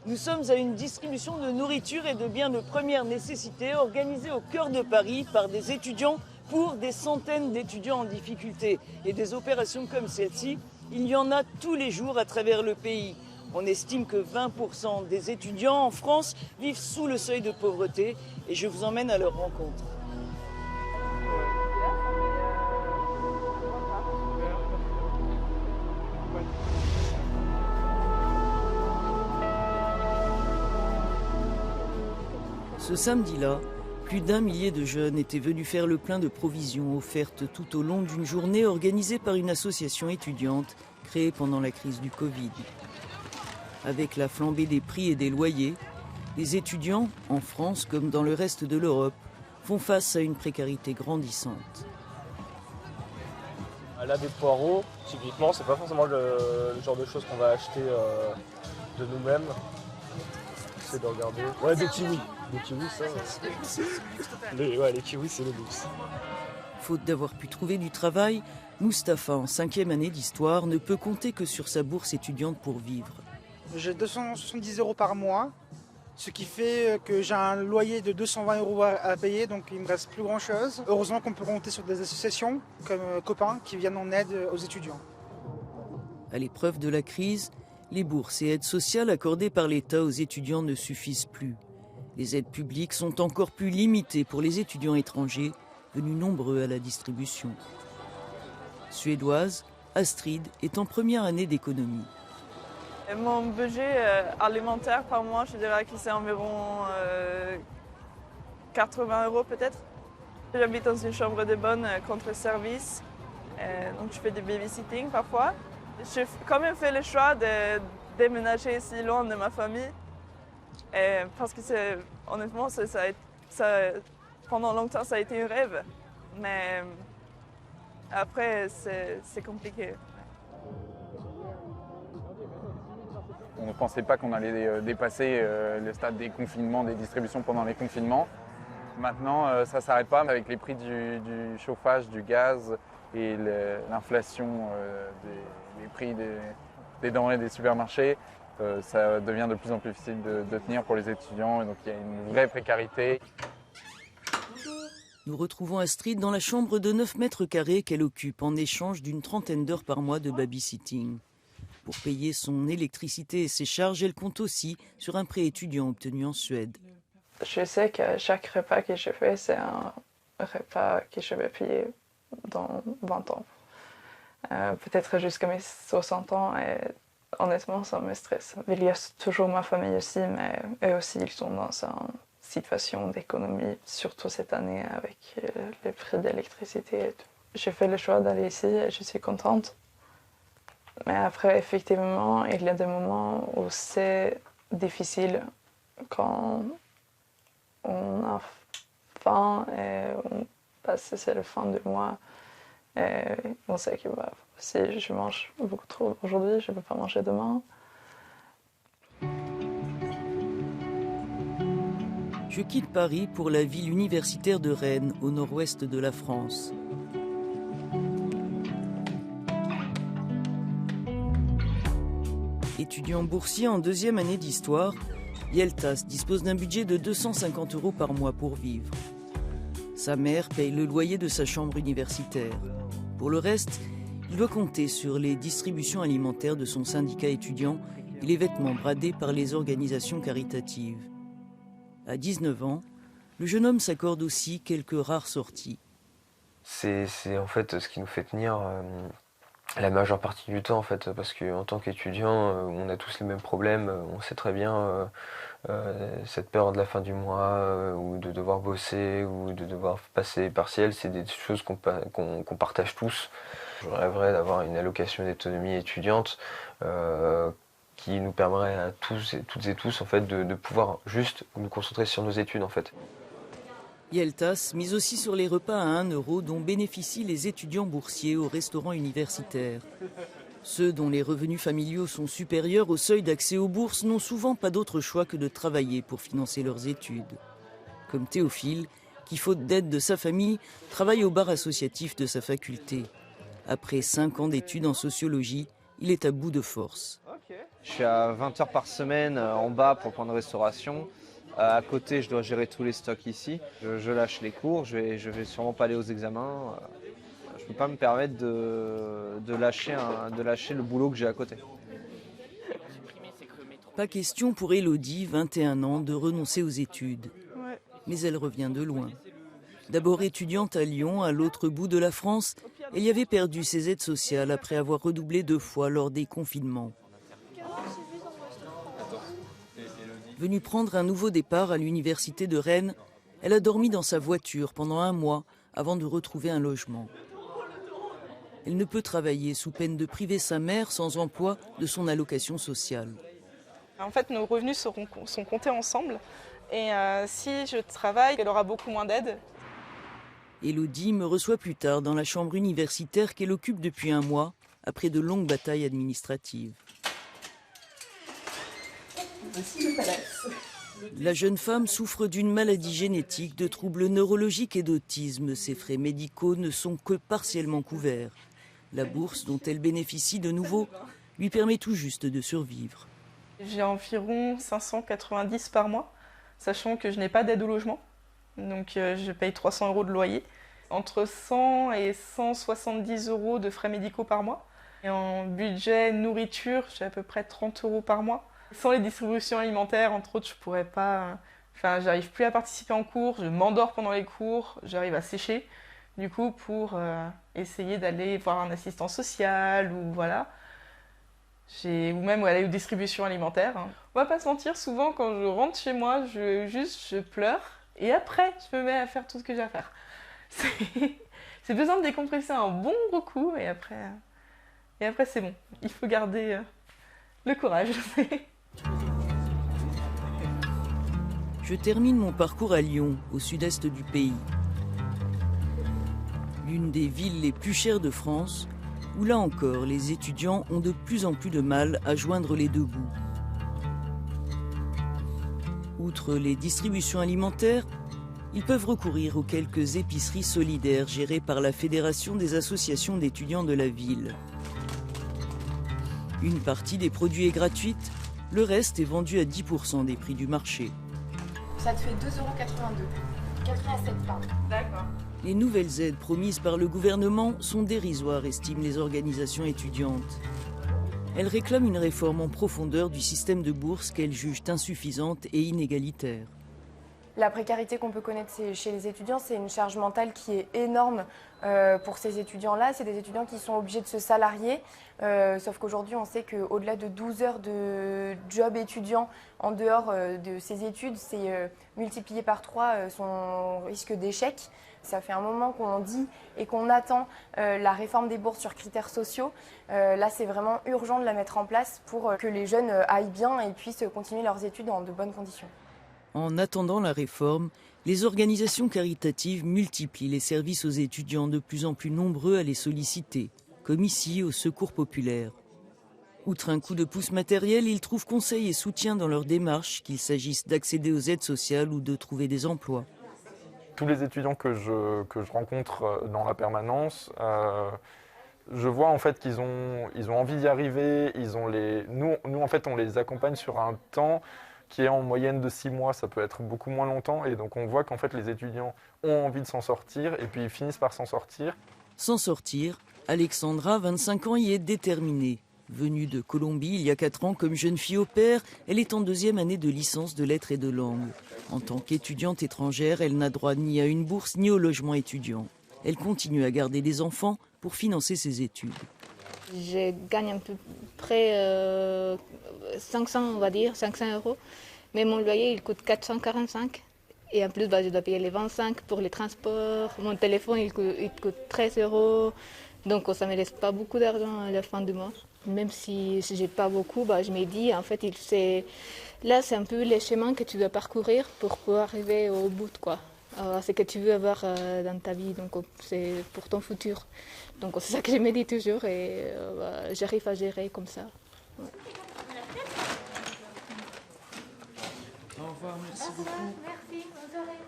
Nous sommes à une distribution de nourriture et de biens de première nécessité organisée au cœur de Paris par des étudiants pour des centaines d'étudiants en difficulté. Et des opérations comme celle-ci, il y en a tous les jours à travers le pays. On estime que 20% des étudiants en France vivent sous le seuil de pauvreté et je vous emmène à leur rencontre. Ce samedi-là, plus d'1 millier de jeunes étaient venus faire le plein de provisions offertes tout au long d'une journée organisée par une association étudiante créée pendant la crise du Covid. Avec la flambée des prix et des loyers, les étudiants, en France comme dans le reste de l'Europe, font face à une précarité grandissante. Là, des poireaux, typiquement, c'est pas forcément le genre de choses qu'on va acheter de nous-mêmes. C'est de regarder. Ouais, des kiwis. Les kiwis, ça, les kiwis, c'est le luxe. Faute d'avoir pu trouver du travail, Mustapha, en 5e année d'histoire, ne peut compter que sur sa bourse étudiante pour vivre. J'ai 270 € par mois, ce qui fait que j'ai un loyer de 220 € à payer, donc il ne me reste plus grand-chose. Heureusement qu'on peut compter sur des associations comme Copains qui viennent en aide aux étudiants. À l'épreuve de la crise, les bourses et aides sociales accordées par l'État aux étudiants ne suffisent plus. Les aides publiques sont encore plus limitées pour les étudiants étrangers, venus nombreux à la distribution. Suédoise, Astrid est en première année d'économie. Mon budget alimentaire par mois, je dirais que c'est environ 80 € peut-être. J'habite dans une chambre de bonne contre service, donc je fais du babysitting parfois. J'ai quand même fait le choix de déménager si loin de ma famille, parce que honnêtement, pendant longtemps ça a été un rêve, mais après c'est compliqué. On ne pensait pas qu'on allait dépasser le stade des confinements, des distributions pendant les confinements. Maintenant, ça ne s'arrête pas avec les prix du chauffage, du gaz et l'inflation des prix des denrées des supermarchés. Ça devient de plus en plus difficile de tenir pour les étudiants et donc il y a une vraie précarité. Nous retrouvons Astrid dans la chambre de 9 mètres carrés qu'elle occupe en échange d'une 30aine d'heures par mois de babysitting. Pour payer son électricité et ses charges, elle compte aussi sur un prêt étudiant obtenu en Suède. Je sais que chaque repas que je fais, c'est un repas que je vais payer dans 20 ans. Peut-être jusqu'à mes 60 ans. Et honnêtement, ça me stresse. Il y a toujours ma famille aussi, mais eux aussi, ils sont dans une situation d'économie, surtout cette année avec les prix d'électricité. J'ai fait le choix d'aller ici et je suis contente. Mais après, effectivement, il y a des moments où c'est difficile quand on a faim et c'est la fin du mois. Et on sait que si je mange beaucoup trop aujourd'hui, je ne peux pas manger demain. Je quitte Paris pour la ville universitaire de Rennes, au nord-ouest de la France. Étudiant boursier en 2e année d'histoire, Yeltas dispose d'un budget de 250 € par mois pour vivre. Sa mère paye le loyer de sa chambre universitaire. Pour le reste, il doit compter sur les distributions alimentaires de son syndicat étudiant et les vêtements bradés par les organisations caritatives. À 19 ans, le jeune homme s'accorde aussi quelques rares sorties. C'est en fait ce qui nous fait tenir la majeure partie du temps en fait, parce qu'en tant qu'étudiant, on a tous les mêmes problèmes. On sait très bien cette peur de la fin du mois, ou de devoir bosser, ou de devoir passer partiel, c'est des choses qu'on partage tous. Je rêverais d'avoir une allocation d'autonomie étudiante qui nous permettrait à toutes et tous en fait, de pouvoir juste nous concentrer sur nos études en fait. Yeltas mise aussi sur les repas à 1 € dont bénéficient les étudiants boursiers au restaurant universitaire. Ceux dont les revenus familiaux sont supérieurs au seuil d'accès aux bourses n'ont souvent pas d'autre choix que de travailler pour financer leurs études. Comme Théophile, qui faute d'aide de sa famille, travaille au bar associatif de sa faculté. Après 5 ans d'études en sociologie, il est à bout de force. Je suis à 20 heures par semaine en bas pour le plan de restauration. À côté, je dois gérer tous les stocks ici. Je lâche les cours, je vais sûrement pas aller aux examens. Je ne peux pas me permettre de lâcher le boulot que j'ai à côté. Pas question pour Elodie, 21 ans, de renoncer aux études. Mais elle revient de loin. D'abord étudiante à Lyon, à l'autre bout de la France, elle y avait perdu ses aides sociales après avoir redoublé 2 fois lors des confinements. Venue prendre un nouveau départ à l'université de Rennes, elle a dormi dans sa voiture pendant 1 mois avant de retrouver un logement. Elle ne peut travailler sous peine de priver sa mère sans emploi de son allocation sociale. En fait, nos revenus sont comptés ensemble et si je travaille, elle aura beaucoup moins d'aide. Elodie me reçoit plus tard dans la chambre universitaire qu'elle occupe depuis 1 mois, après de longues batailles administratives. La jeune femme souffre d'une maladie génétique, de troubles neurologiques et d'autisme. Ses frais médicaux ne sont que partiellement couverts. La bourse dont elle bénéficie de nouveau lui permet tout juste de survivre. J'ai environ 590 par mois, sachant que je n'ai pas d'aide au logement. Donc je paye 300 € de loyer, entre 100 et 170 € de frais médicaux par mois. Et en budget nourriture, j'ai à peu près 30 € par mois. Sans les distributions alimentaires, entre autres, je pourrais pas... Enfin, j'arrive plus à participer en cours, je m'endors pendant les cours, j'arrive à sécher. Du coup, pour essayer d'aller voir un assistant social ou voilà. Ou même aller aux distributions alimentaires. On va pas se mentir, souvent quand je rentre chez moi, je pleure. Et après, je me mets à faire tout ce que j'ai à faire. C'est besoin de décompresser un bon gros coup et après c'est bon. Il faut garder le courage. Je termine mon parcours à Lyon, au sud-est du pays. L'une des villes les plus chères de France, où là encore, les étudiants ont de plus en plus de mal à joindre les 2 bouts. Outre les distributions alimentaires, ils peuvent recourir aux quelques épiceries solidaires gérées par la Fédération des associations d'étudiants de la ville. Une partie des produits est gratuite, le reste est vendu à 10% des prix du marché. Ça te fait 2,82 €. 87, pardon. D'accord. Les nouvelles aides promises par le gouvernement sont dérisoires, estiment les organisations étudiantes. Elles réclament une réforme en profondeur du système de bourse qu'elles jugent insuffisante et inégalitaire. La précarité qu'on peut connaître chez les étudiants, c'est une charge mentale qui est énorme pour ces étudiants-là. C'est des étudiants qui sont obligés de se salarier, sauf qu'aujourd'hui, on sait qu'au-delà de 12 heures de job étudiant en dehors de ces études, c'est multiplié par 3 son risque d'échec. Ça fait un moment qu'on dit et qu'on attend la réforme des bourses sur critères sociaux. Là, c'est vraiment urgent de la mettre en place pour que les jeunes aillent bien et puissent continuer leurs études dans de bonnes conditions. En attendant la réforme, les organisations caritatives multiplient les services aux étudiants, de plus en plus nombreux à les solliciter, comme ici au Secours populaire. Outre un coup de pouce matériel, ils trouvent conseil et soutien dans leur démarche, qu'il s'agisse d'accéder aux aides sociales ou de trouver des emplois. Tous les étudiants que je rencontre dans la permanence, je vois en fait qu'ils ont envie d'y arriver. Nous en fait on les accompagne sur un temps qui est en moyenne de 6 mois, ça peut être beaucoup moins longtemps. Et donc on voit qu'en fait les étudiants ont envie de s'en sortir et puis ils finissent par s'en sortir. S'en sortir, Alexandra, 25 ans, y est déterminée. Venue de Colombie il y a 4 ans comme jeune fille au pair, elle est en 2e année de licence de lettres et de langues. En tant qu'étudiante étrangère, elle n'a droit ni à une bourse ni au logement étudiant. Elle continue à garder des enfants pour financer ses études. Je gagne à peu près 500, on va dire, 500 €. Mais mon loyer, il coûte 445. Et en plus, je dois payer les 25 pour les transports. Mon téléphone, il coûte 13 €. Donc, ça ne me laisse pas beaucoup d'argent à la fin du mois. Même si je n'ai pas beaucoup, je me dis, en fait, là, c'est un peu les chemins que tu dois parcourir pour pouvoir arriver au bout, quoi. Ce que tu veux avoir dans ta vie, donc c'est pour ton futur. Donc c'est ça que je me dis toujours et j'arrive à gérer comme ça. Ouais. Au revoir, merci beaucoup. Merci, bonne soirée.